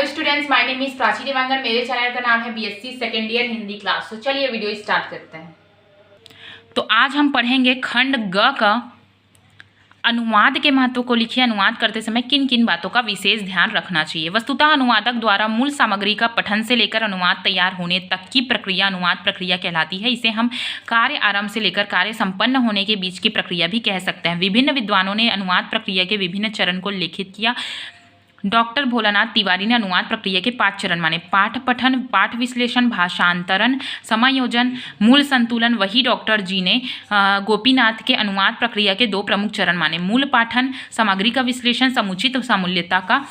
Students, my name is Prachi Dewangan. मेरे channel का नाम है BSc second year Hindi class. तो चलिए वीडियो स्टार्ट करते हैं। तो आज हम पढ़ेंगे खंड ग का अनुवाद के महत्व को लिखिए। अनुवाद करते समय किन किन बातों का विशेष ध्यान रखना चाहिए। वस्तुतः अनुवादक द्वारा मूल सामग्री का पठन से लेकर अनुवाद तैयार होने तक की प्रक्रिया अनुवाद प्रक्रिया कहलाती है। इसे हम कार्य आरंभ से लेकर कार्य संपन्न होने के बीच की प्रक्रिया भी कह सकते हैं। विभिन्न विद्वानों ने अनुवाद प्रक्रिया के विभिन्न चरण को लिखित किया। डॉक्टर भोलानाथ तिवारी ने अनुवाद प्रक्रिया के 5 चरण माने: पाठ पठन, पाठ विश्लेषण, भाषांतरण, समायोजन, मूल संतुलन। वही डॉक्टर जी ने गोपीनाथ के अनुवाद प्रक्रिया के 2 प्रमुख चरण माने: मूल पाठन, सामग्री का विश्लेषण, समुचित सामूल्यता का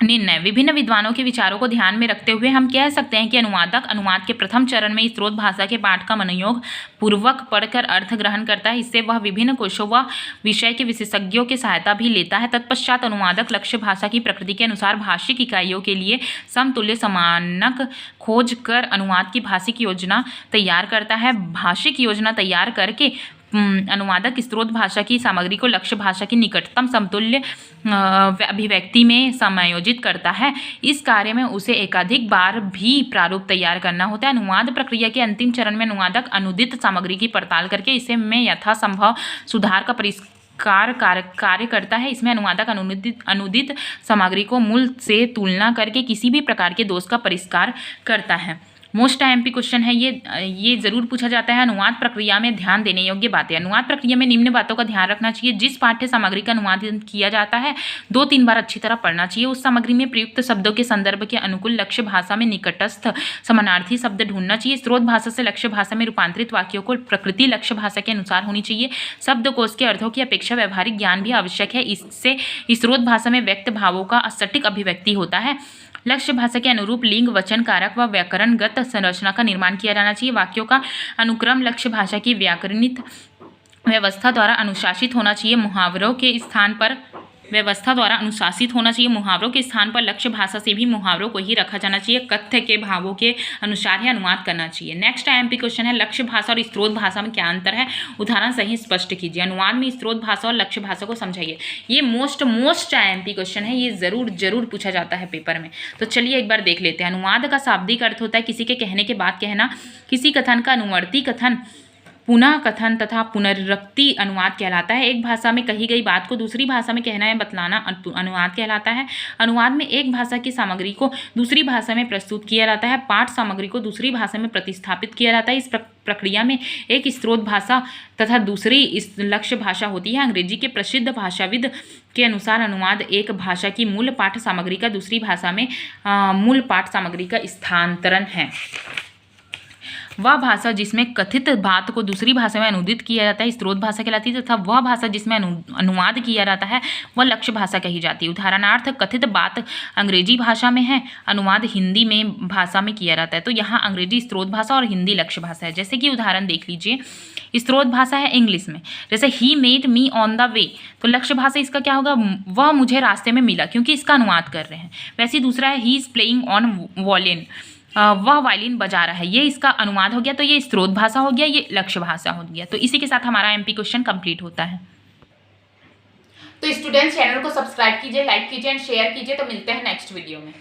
निर्णय। विभिन्न विद्वानों के विचारों को ध्यान में रखते हुए हम कह सकते हैं कि अनुवादक अनुवाद के प्रथम चरण में स्रोत भाषा के पाठ का मनोयोग पूर्वक पढ़कर अर्थ ग्रहण करता है। इससे वह विभिन्न कोशों व विषय के विशेषज्ञों की सहायता भी लेता है। तत्पश्चात अनुवादक लक्ष्य भाषा की प्रकृति के अनुसार भाषिक इकाइयों के लिए समतुल्य समानक खोज कर अनुवाद की भाषिक योजना तैयार करता है। भाषिक योजना तैयार करके अनुवादक स्रोत भाषा की सामग्री को लक्ष्य भाषा की निकटतम समतुल्य अभिव्यक्ति में समायोजित करता है। इस कार्य में उसे एकाधिक बार भी प्रारूप तैयार करना होता है। अनुवाद प्रक्रिया के अंतिम चरण में अनुवादक अनुदित सामग्री की पड़ताल करके इसे में यथासंभव सुधार का कार्य करता है। इसमें अनुवादक अनुदित सामग्री को मूल से तुलना करके किसी भी प्रकार के दोष का परिष्कार करता है। मोस्ट आईएमपी क्वेश्चन है ये जरूर पूछा जाता है। अनुवाद प्रक्रिया में ध्यान देने योग्य बातें। अनुवाद प्रक्रिया में निम्न बातों का ध्यान रखना चाहिए। जिस पाठ्य सामग्री का अनुवाद किया जाता है 2-3 बार अच्छी तरह पढ़ना चाहिए। उस सामग्री में प्रयुक्त शब्दों के संदर्भ के अनुकूल लक्ष्य भाषा में निकटस्थ समानार्थी शब्द ढूंढना चाहिए। स्रोत भाषा से लक्ष्य भाषा में रूपांतरित वाक्यों को प्रकृति लक्ष्य भाषा के अनुसार होनी चाहिए। शब्दकोश के अर्थों की अपेक्षा व्यवहारिक ज्ञान भी आवश्यक है। इससे स्रोत भाषा में व्यक्त भावों का सटीक अभिव्यक्ति होता है। लक्ष्य भाषा के अनुरूप लिंग, वचन, कारक व व्याकरणगत संरचना का निर्माण किया जाना चाहिए। वाक्यों का अनुक्रम लक्ष्य भाषा की व्याकरणिक व्यवस्था द्वारा अनुशासित होना चाहिए। मुहावरों के स्थान पर मुहावरों के स्थान पर लक्ष्य भाषा से भी मुहावरों को ही रखा जाना चाहिए। कथ्य के भावों के अनुसार ही अनुवाद करना चाहिए। नेक्स्ट आईएमपी क्वेश्चन है, लक्ष्य भाषा और स्रोत भाषा में क्या अंतर है? उदाहरण सही स्पष्ट कीजिए। अनुवाद में स्रोत भाषा और लक्ष्य भाषा को समझाइए। ये मोस्ट आईएमपी क्वेश्चन है। ये जरूर पूछा जाता है पेपर में। तो चलिए एक बार देख लेते हैं। अनुवाद का शाब्दिक अर्थ होता है किसी के कहने के बाद कहना। किसी कथन का अनुवर्ती कथन, पुनः कथन तथा पुनरुक्ति अनुवाद कहलाता है। एक भाषा में कही गई बात को दूसरी भाषा में कहना या बतलाना अनुवाद कहलाता है। अनुवाद में एक भाषा की सामग्री को दूसरी भाषा में प्रस्तुत किया जाता है। पाठ सामग्री को दूसरी भाषा में प्रतिस्थापित किया जाता है। इस प्रक्रिया में एक स्रोत भाषा तथा दूसरी इस लक्ष्य भाषा होती है। अंग्रेजी के प्रसिद्ध भाषाविद के अनुसार अनुवाद एक भाषा की मूल पाठ सामग्री का दूसरी भाषा में मूल पाठ सामग्री का स्थानांतरण है। वह भाषा जिसमें कथित बात को दूसरी भाषा में अनुदित किया जाता है स्रोत भाषा कहलाती है, तथा वह भाषा जिसमें अनुवाद किया जाता है वह लक्ष्य भाषा कही जाती है। उदाहरणार्थ, कथित बात अंग्रेजी भाषा में है, अनुवाद हिंदी में भाषा में किया जाता है। तो यहाँ अंग्रेजी स्रोत भाषा और हिंदी लक्ष्य भाषा है। जैसे कि उदाहरण देख लीजिए, स्रोत भाषा है इंग्लिश में, जैसे ही met me on the way, तो लक्ष्य भाषा इसका क्या होगा? वह मुझे रास्ते में मिला, क्योंकि इसका अनुवाद कर रहे हैं। वैसे ही दूसरा है he is playing on violin, वह वायलिन बजा रहा है, ये इसका अनुवाद हो गया। तो ये स्रोत भाषा हो गया, ये लक्ष्य भाषा हो गया। तो इसी के साथ हमारा एमपी क्वेश्चन कंप्लीट होता है। तो स्टूडेंट्स, चैनल को सब्सक्राइब कीजिए, लाइक कीजिए एंड शेयर कीजिए। तो मिलते हैं नेक्स्ट वीडियो में।